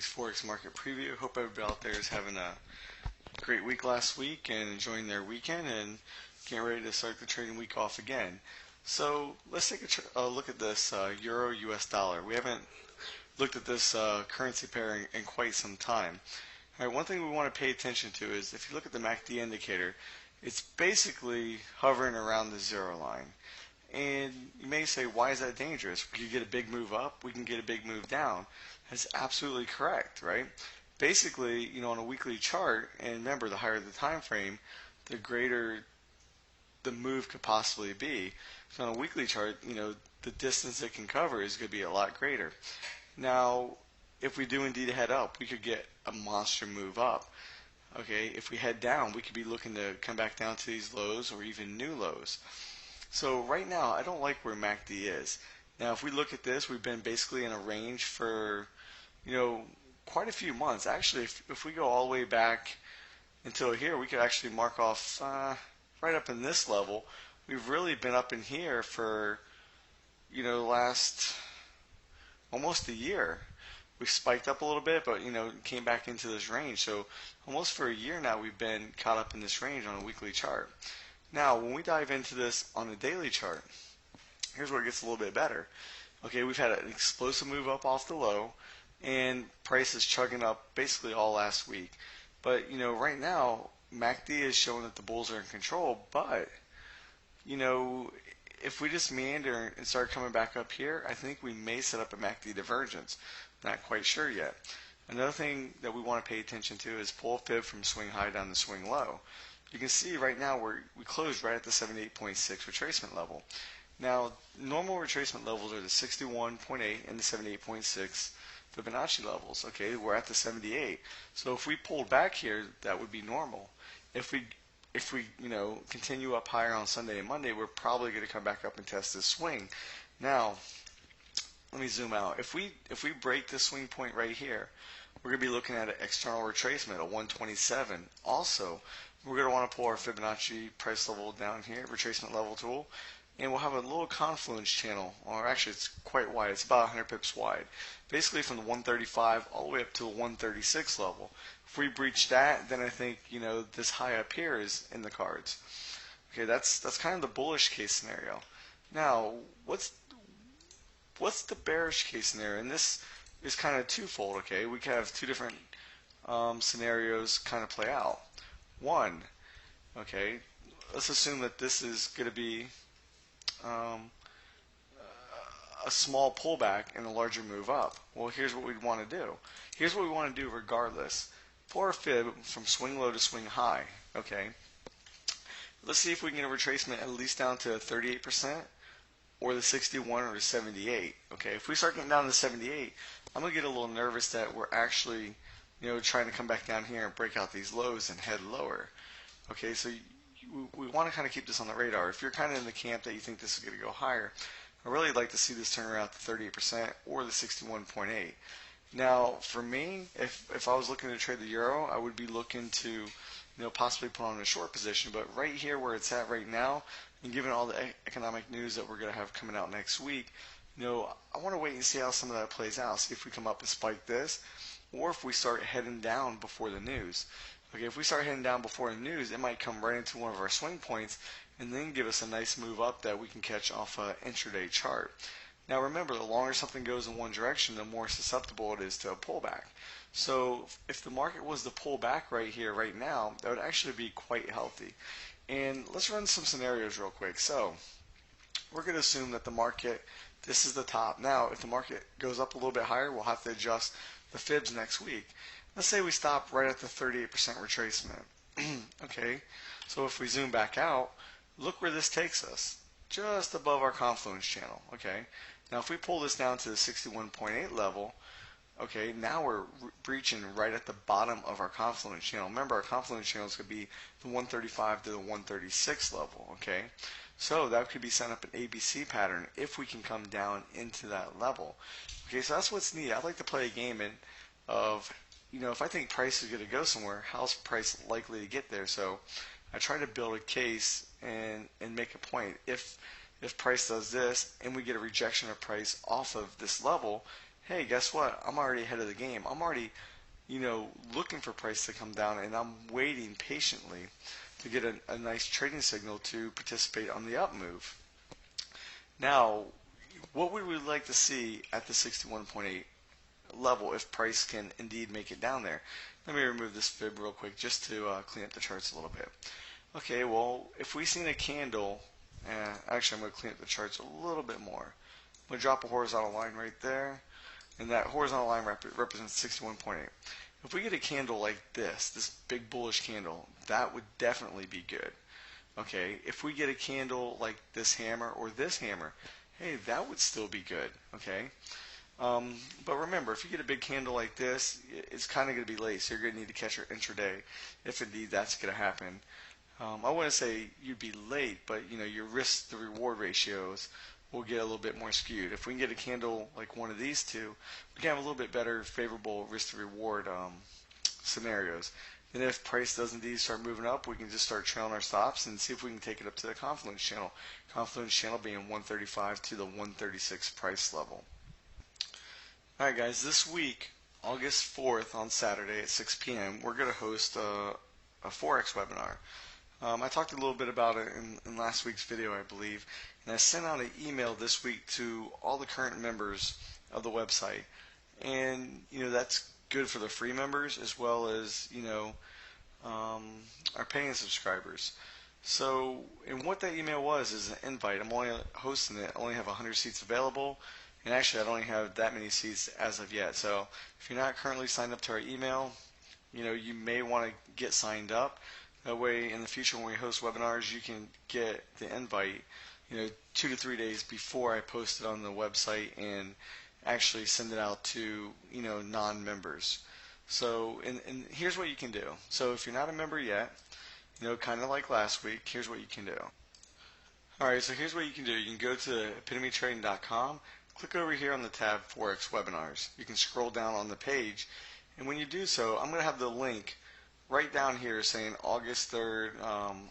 week's Forex market preview. Hope everybody out there is having a great week last week and enjoying their weekend and getting ready to start the trading week off again. So let's take a look at this Euro US dollar. We haven't looked at this currency pair in quite some time. All right, one thing we want to pay attention to is if you look at the MACD indicator, it's basically hovering around the zero line. And you may say, why is that dangerous? We could get a big move up, we can get a big move down. That's absolutely correct, right? Basically, on a weekly chart, and remember, the higher the time frame, the greater the move could possibly be. So on a weekly chart, the distance it can cover is going to be a lot greater. Now, if we do indeed head up, we could get a monster move up. Okay, if we head down, we could be looking to come back down to these lows or even new lows. So right now, I don't like where MACD is. Now, if we look at this, we've been basically in a range for, quite a few months. Actually, if we go all the way back until here, we could actually mark off right up in this level. We've really been up in here for, last almost a year. We spiked up a little bit, but, came back into this range. So almost for a year now, we've been caught up in this range on a weekly chart. Now, when we dive into this on a daily chart, here's where it gets a little bit better. Okay, we've had an explosive move up off the low, and price is chugging up basically all last week. But, right now, MACD is showing that the bulls are in control, but, if we just meander and start coming back up here, I think we may set up a MACD divergence. Not quite sure yet. Another thing that we want to pay attention to is pull fib from swing high down to swing low. You can see right now we closed right at the 78.6 retracement level. Now, normal retracement levels are the 61.8 and the 78.6 Fibonacci levels. Okay, we're at the 78. So if we pulled back here, that would be normal. If we continue up higher on Sunday and Monday, we're probably going to come back up and test this swing. Now, let me zoom out. If we break this swing point right here, we're going to be looking at an external retracement at 127. Also, we're going to want to pull our Fibonacci price level down here, retracement level tool, and we'll have a little confluence channel, or actually it's quite wide. It's about 100 pips wide. Basically from the 135 all the way up to the 136 level. If we breach that, then I think, this high up here is in the cards. Okay, that's kind of the bullish case scenario. Now, what's the bearish case scenario? And this is kind of twofold, okay? We can have two different scenarios kind of play out. One, okay, let's assume that this is going to be a small pullback and a larger move up. Well, here's what we'd want to do. Here's what we want to do regardless. Pull our fib from swing low to swing high, okay? Let's see if we can get a retracement at least down to 38% or the 61 or the 78, okay? If we start getting down to 78, I'm going to get a little nervous that we're actually trying to come back down here and break out these lows and head lower. Okay, so we want to kind of keep this on the radar. If you're kind of in the camp that you think this is going to go higher, I really like to see this turn around to 38% or the 61.8. Now, for me, if I was looking to trade the euro, I would be looking to possibly put on a short position. But right here where it's at right now, and given all the economic news that we're going to have coming out next week, I want to wait and see how some of that plays out. See if we come up and spike this, or if we start heading down before the news. Okay, if we start heading down before the news, it might come right into one of our swing points and then give us a nice move up that we can catch off an intraday chart. Now remember, the longer something goes in one direction, the more susceptible it is to a pullback. So if the market was to pull back right here, right now, that would actually be quite healthy. And let's run some scenarios real quick. So we're going to assume that the market, this is the top. Now, if the market goes up a little bit higher, we'll have to adjust the fibs next week. Let's say we stop right at the 38% retracement. Okay, so if we zoom back out, look where this takes us. Just above our confluence channel. Okay, now if we pull this down to the 61.8 level, okay, now we're breaching right at the bottom of our confluence channel. Remember, our confluence channel is going to be the 135 to the 136 level. Okay, so that could be setting up an ABC pattern if we can come down into that level. Okay, so that's what's neat. I like to play a game of if I think price is going to go somewhere, how's price likely to get there? So I try to build a case and make a point. If price does this and we get a rejection of price off of this level, hey, guess what? I'm already ahead of the game. I'm already, looking for price to come down, and I'm waiting patiently to get a nice trading signal to participate on the up move. Now, what would we like to see at the 61.8 level if price can indeed make it down there? Let me remove this fib real quick just to clean up the charts a little bit. Okay, well, if we seen a candle, actually I'm going to clean up the charts a little bit more. I'm going to drop a horizontal line right there, and that horizontal line represents 61.8. If we get a candle like this big bullish candle, that would definitely be good. Okay, if we get a candle like this hammer or this hammer, hey, that would still be good. Okay, but remember, if you get a big candle like this, it's kind of going to be late, so you're going to need to catch your intraday if indeed that's going to happen. I wouldn't say you'd be late, but your risk to reward ratios will get a little bit more skewed. If we can get a candle like one of these two, we can have a little bit better favorable risk to reward scenarios. Then if price does indeed start moving up, we can just start trailing our stops and see if we can take it up to the confluence channel. Confluence channel being 135 to the 136 price level. Alright guys, this week, August 4th on Saturday at 6 p.m., we're going to host a Forex webinar. I talked a little bit about it in last week's video, I believe, and I sent out an email this week to all the current members of the website. And, that's good for the free members as well as, our paying subscribers. So, and what that email was is an invite. I'm only hosting it. I only have 100 seats available. And actually, I don't even have that many seats as of yet. So, if you're not currently signed up to our email, you may want to get signed up. That way, in the future, when we host webinars, you can get the invite, 2 to 3 days before I post it on the website and actually send it out to, non-members. So, and here's what you can do. So, if you're not a member yet, kind of like last week, here's what you can do. Alright, so here's what you can do. You can go to epitomytrading.com, click over here on the tab Forex Webinars. You can scroll down on the page, and when you do so, I'm going to have the link right down here saying August 3rd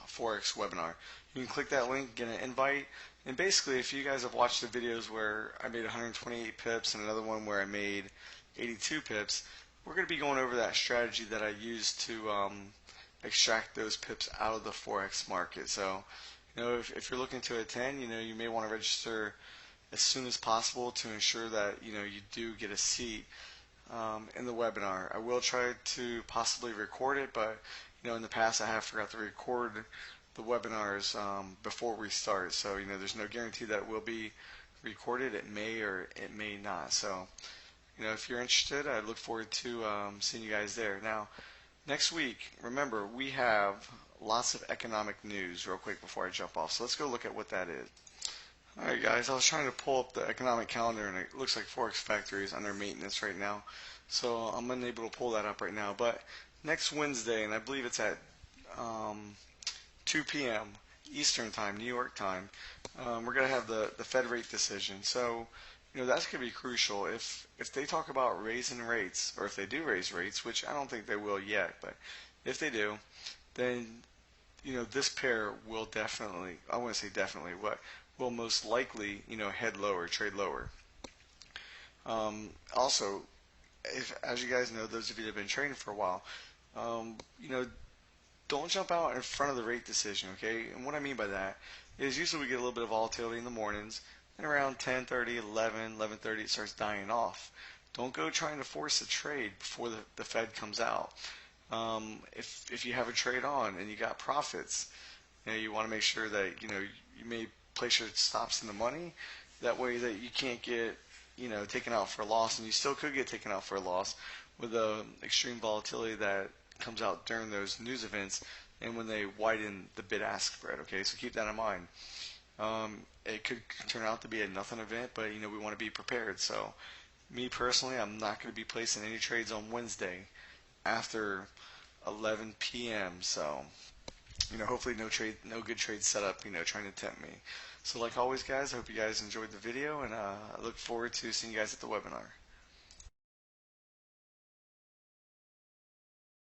Forex webinar. You can click that link, get an invite, and basically if you guys have watched the videos where I made 128 pips and another one where I made 82 pips, we're going to be going over that strategy that I used to extract those pips out of the Forex market. So, if you're looking to attend, you may want to register as soon as possible to ensure that, you do get a seat in the webinar. I will try to possibly record it, but in the past I have forgot to record the webinars before we start. So there's no guarantee that it will be recorded. It may or it may not. So if you're interested, I look forward to seeing you guys there. Now, next week, remember, we have lots of economic news real quick before I jump off. So let's go look at what that is. Alright guys, I was trying to pull up the economic calendar and it looks like Forex Factory is under maintenance right now. So I'm unable to pull that up right now. But next Wednesday, and I believe it's at 2 p.m. Eastern Time, New York time, we're going to have the Fed rate decision. So, that's going to be crucial. If they talk about raising rates, or if they do raise rates, which I don't think they will yet, but if they do, then, this pair will definitely, I wouldn't say definitely, but will most likely, head lower, trade lower. Also, as you guys know, those of you that have been trading for a while, don't jump out in front of the rate decision, okay? And what I mean by that is usually we get a little bit of volatility in the mornings, and around 10:30, 11:30, it starts dying off. Don't go trying to force a trade before the Fed comes out. If you have a trade on and you got profits, you want to make sure that you may place your stops in the money. That way that you can't get taken out for a loss, and you still could get taken out for a loss with the extreme volatility that comes out during those news events and when they widen the bid-ask spread. Okay, so keep that in mind. It could turn out to be a nothing event, but we want to be prepared. So me personally, I'm not going to be placing any trades on Wednesday after 11 p.m. So hopefully no good trades set up, trying to tempt me. So like always, guys, I hope you guys enjoyed the video, and I look forward to seeing you guys at the webinar.